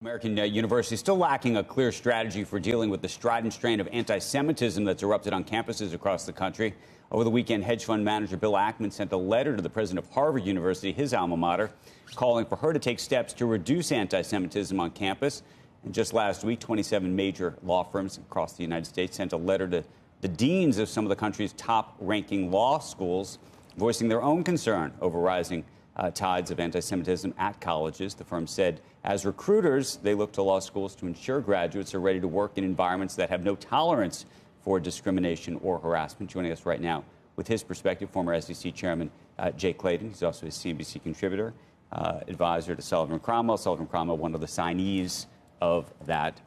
American universities still lacking a clear strategy for dealing with the strident strain of anti-Semitism that's erupted on campuses across the country. Over the weekend, hedge fund manager Bill Ackman sent a letter to the president of Harvard University, his alma mater, calling for her to take steps to reduce anti-Semitism on campus. And just last week, 27 major law firms across the United States sent a letter to the deans of some of the country's top-ranking law schools, voicing their own concern over rising tides of anti-Semitism at colleges. The firm said as recruiters, they look to law schools to ensure graduates are ready to work in environments that have no tolerance for discrimination or harassment. Joining us right now with his perspective, former SEC Chairman Jay Clayton. He's also a CNBC contributor, advisor to Sullivan Cromwell. Sullivan Cromwell, one of the signees of that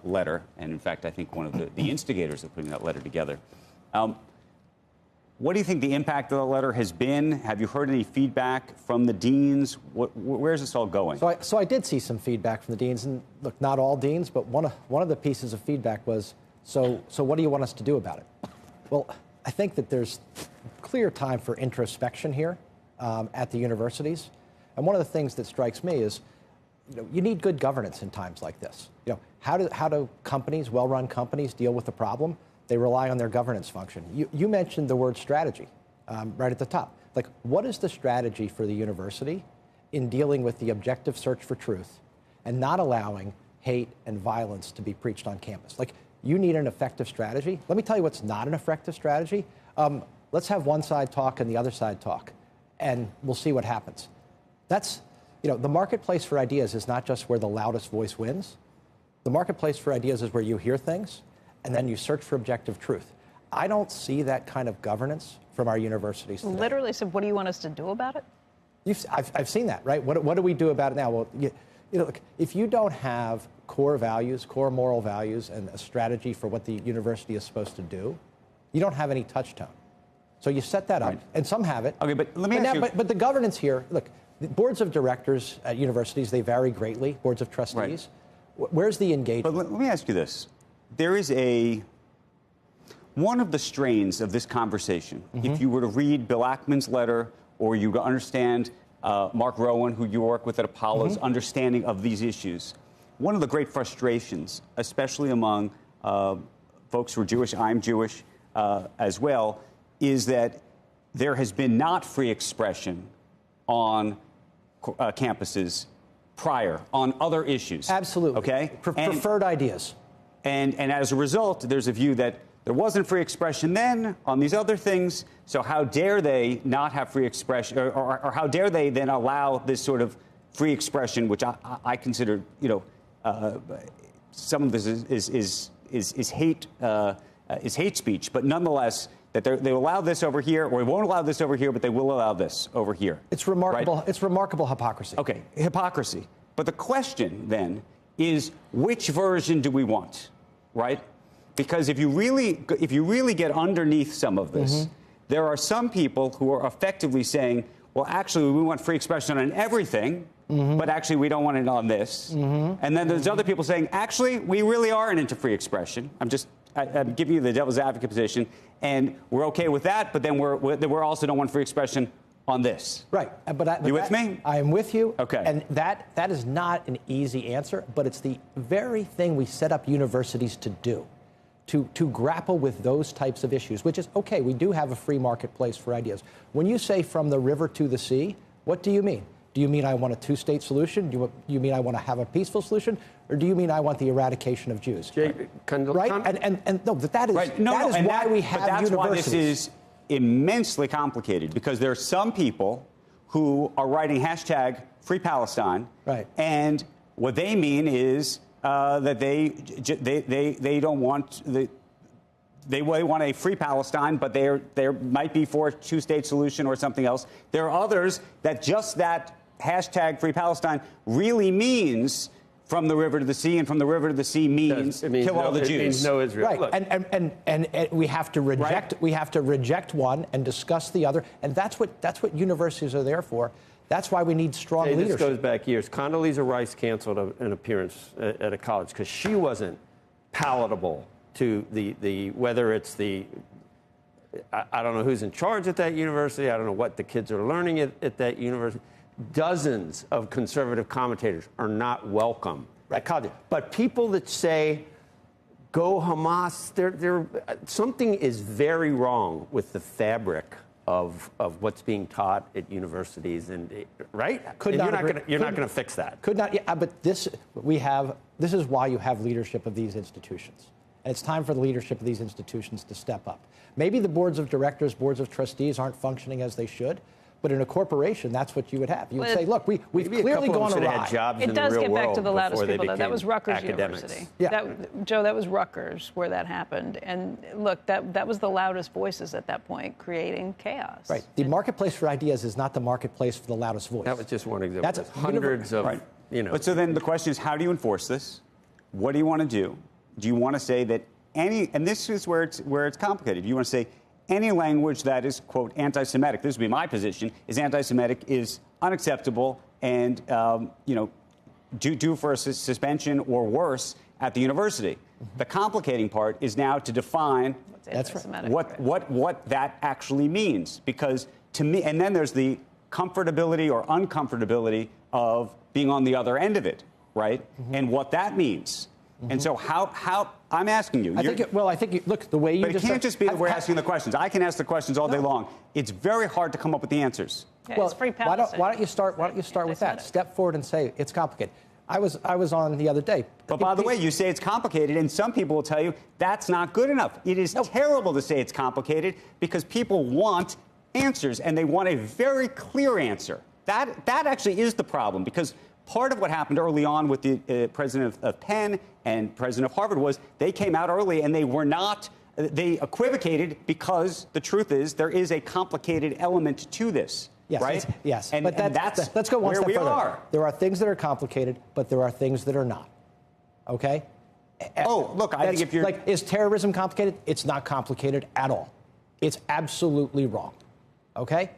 letter, and in fact, I think one of the instigators of putting that letter together. What do you think the impact of the letter has been? Have you heard any feedback from the deans? Where's this all going? So I did see some feedback from the deans, and look, not all deans, but one of the pieces of feedback was, so what do you want us to do about it? Well, I think that there's clear time for introspection here at the universities, and one of the things that strikes me is, you need good governance in times like this. How do companies, well-run companies, deal with the problem? They rely on their governance function. You mentioned the word strategy right at the top. Like, what is the strategy for the university in dealing with the objective search for truth and not allowing hate and violence to be preached on campus? Like, you need an effective strategy. Let me tell you what's not an effective strategy. Let's have one side talk and the other side talk, and we'll see what happens. That's, the marketplace for ideas is not just where the loudest voice wins. The marketplace for ideas is where you hear things and then you search for objective truth. I don't see that kind of governance from our universities today. Literally said, what do you want us to do about it? I've seen that, right? What do we do about it now? Well, look, if you don't have core values, core moral values, and a strategy for what the university is supposed to do, you don't have any touchstone. So you set that up, right, and some have it. Okay, but let me ask you. But the governance here, look, the boards of directors at universities, they vary greatly, boards of trustees. Right. Where's the engagement? But let me ask you this. There is one of the strains of this conversation, if you were to read Bill Ackman's letter or you to understand Mark Rowan, who you work with at Apollo's understanding of these issues, one of the great frustrations, especially among folks who are Jewish, I'm Jewish as well, is that there has been not free expression on campuses prior on other issues. Absolutely. Okay? Preferred ideas. And as a result, there's a view that there wasn't free expression then on these other things, so how dare they not have free expression, or how dare they then allow this sort of free expression, which I consider, some of this is hate speech, but nonetheless, that they allow this over here, or they won't allow this over here, but they will allow this over here. It's remarkable. Right? It's remarkable hypocrisy. Okay, hypocrisy. But the question then is, which version do we want, right? Because if you really get underneath some of this, there are some people who are effectively saying, well, actually, we want free expression on everything, but actually we don't want it on this. And then there's other people saying, actually, we really aren't into free expression. I'm giving you the devil's advocate position, and we're okay with that, but then we're also don't want free expression on this. Right. But you with me? I am with you. Okay. And that is not an easy answer, but it's the very thing we set up universities to do, to grapple with those types of issues, which is, okay, we do have a free marketplace for ideas. When you say from the river to the sea, what do you mean? Do you mean I want a two-state solution? Do you mean I want to have a peaceful solution? Or do you mean I want the eradication of Jews? Jay, right? And no, that is, right. No, that is why we have that's universities. Why this is immensely complicated, because there are some people who are writing hashtag Free Palestine, right? And what they mean is that they don't want they want a free Palestine, but they might be for a two-state solution or something else. There are others that just that hashtag Free Palestine really means from the river to the sea, and from the river to the sea means kill all the Jews. It means no Israel. Right, and we have to reject. Right. We have to reject one and discuss the other, and that's what universities are there for. That's why we need strong leadership. This goes back years. Condoleezza Rice canceled an appearance at a college because she wasn't palatable to the whether it's the I don't know who's in charge at that university. I don't know what the kids are learning at that university. Dozens of conservative commentators are not welcome at college. But people that say, go Hamas, something is very wrong with the fabric of what's being taught at universities, and right? You're not going to fix that. Could not. Yeah, but this is why you have leadership of these institutions, and it's time for the leadership of these institutions to step up. Maybe the boards of directors, boards of trustees aren't functioning as they should. But in a corporation, that's what you would have. You would say, look, we've clearly gone awry. It does get back to the loudest people, though. That was Rutgers University. Yeah. Joe, that was Rutgers where that happened. And look, that was the loudest voices at that point creating chaos. Right. The marketplace for ideas is not the marketplace for the loudest voice. That was just one example. That's hundreds of, But so then the question is, how do you enforce this? What do you want to do? Do you want to say that and this is where it's complicated. You want to say, any language that is, quote, anti-Semitic, this would be my position, is anti-Semitic, is unacceptable and, due for a suspension or worse at the university. Mm-hmm. The complicating part is now to define what that actually means. Because to me, and then there's the comfortability or uncomfortability of being on the other end of it, right? Mm-hmm. And what that means. Mm-hmm. And so how I'm asking you. Look, the way you But it can't just be that we're asking the questions. I can ask the questions all day long. It's very hard to come up with the answers. Yeah, it's free why don't you start with that? Step forward and say it's complicated. I was on the other day. But by the way, you say it's complicated, and some people will tell you that's not good enough. It is terrible to say it's complicated because people want answers, and they want a very clear answer. That actually is the problem, because part of what happened early on with the president of Penn and president of Harvard was they came out early and they equivocated because the truth is there is a complicated element to this. Yes, right? Yes. And that's let's go one where step we further. are. There are things that are complicated, but there are things that are not. Okay? Oh, look, I think if you're... is terrorism complicated? It's not complicated at all. It's absolutely wrong. Okay?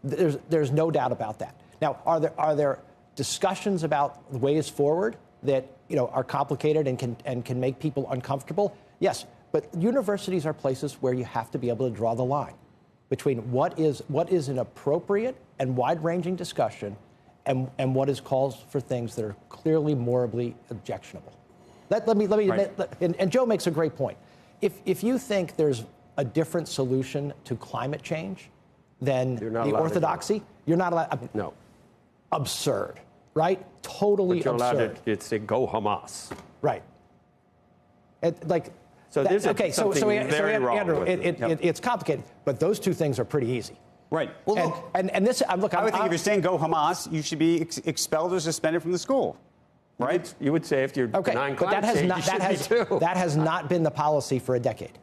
There's no doubt about that. Now, are there discussions about the ways forward that are complicated and can make people uncomfortable? Yes, but universities are places where you have to be able to draw the line between what is an appropriate and wide-ranging discussion and what is calls for things that are clearly morally objectionable. And Joe makes a great point. If you think there's a different solution to climate change than the orthodoxy, you're not allowed. No. Absurd, right? Totally but you're absurd. Allowed to say go Hamas. Right. Andrew, it's complicated, but those two things are pretty easy. Right. Well, and this, look, I would think if you're saying go Hamas, you should be expelled or suspended from the school. Right? You would say if you're denying climate change, that has not been the policy for a decade.